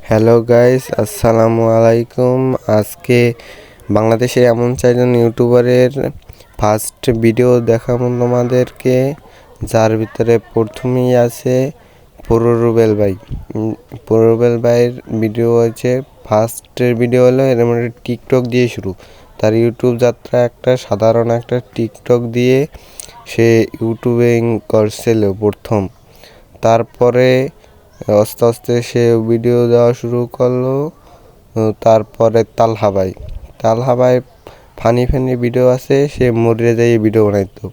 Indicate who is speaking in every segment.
Speaker 1: Hello guys, আসসালামু আলাইকুম। আজকে বাংলাদেশে এমন চারজন ইউটিউবারের ফার্স্ট ভিডিও দেখাবো তোমাদেরকে, যার ভিতরে প্রথমেই আছে পুরো রুবেল ভাই। পুরো রুবেল ভাইয়ের ভিডিও হচ্ছে ফার্স্টের ভিডিও হলো এর মধ্যে টিকটক দিয়ে শুরু। তার ইউটিউব যাত্রা একটা সাধারণ একটা টিকটক দিয়ে সে ইউটিউবিং করছিল প্রথম। তারপরে আস্তে আস্তে সে ভিডিও দেওয়া শুরু করলো। তারপরে তালহা ভাই ফানি ফানি ভিডিও আছে, সে মরে যাই ভিডিও বানাইতো।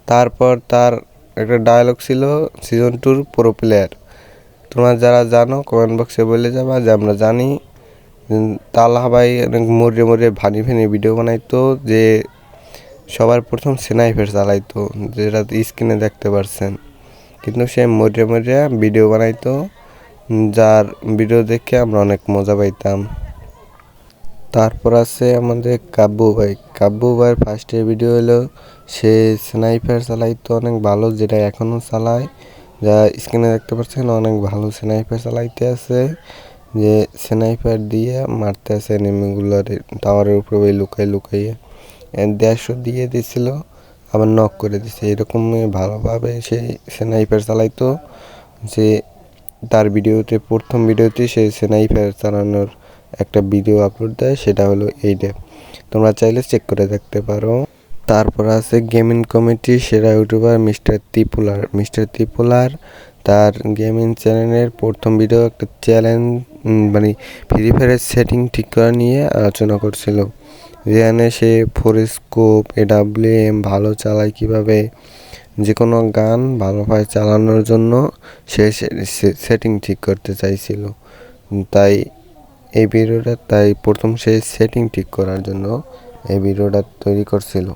Speaker 1: তারপর তার একটা ডায়লগ ছিল সিজন 2 প্রো প্লেয়ার। তোমরা যারা জানো কমেন্ট বক্সে বলে যাবা যে আমরা জানি। তালহা ভাই অনেক মরে ফানি ফানি ভিডিও বানাইতো, যে সবার প্রথম স্নাইপার চালাইতো, যেটা স্ক্রিনে দেখতে পারছেন। কিন্তু সে মরে ভিডিও বানাইতো, যার ভিডিও দেখে আমরা অনেক মজা পাইতাম। তারপর আছে আমাদের কাব্বু ভাইয়ের ফার্স্টের ভিডিও হলো সে স্নাইপার চালাইতো অনেক ভালো, যেটা এখনও চালায়, যা স্ক্রিনে দেখতে পাচ্ছেন। অনেক ভালো স্নাইপার চালাইতে আছে, যে স্নাইপার দিয়ে মারতে আছে এনিমিগুলোর টাওয়ারের উপরে লুকাইয়ে 150 দিয়ে দিছিল, আবার নক করে দিছে। এরকম ভালোভাবে সে স্নাইপার চালাইতো, যে তার ভিডিওতে প্রথম ভিডিওতে সে স্নাইপার চালানোর একটা ভিডিও আপলোড দেয়, সেটা হলো এইটা। তোমরা চাইলে চেক করে দেখতে পারো। তারপর আছে গেমিং কমিটি সেরা ইউটিউবার মিস্টার ত্রিপুলার। তার গেমিং চ্যানেলের প্রথম ভিডিও একটা চ্যালেঞ্জ, মানে ফ্রি ফায়ারের সেটিং ঠিক করা নিয়ে আলোচনা করছিল, যেখানে সে ফোরস্কোপ AWM ভালো চালায়, কীভাবে যে কোনো গান ভালোভাবে চালানোর জন্য সে সেটিং ঠিক করতে চাইছিল। তাই প্রথম সে সেটিং ঠিক করার জন্য এই ভিডিওটা তৈরি করছিল।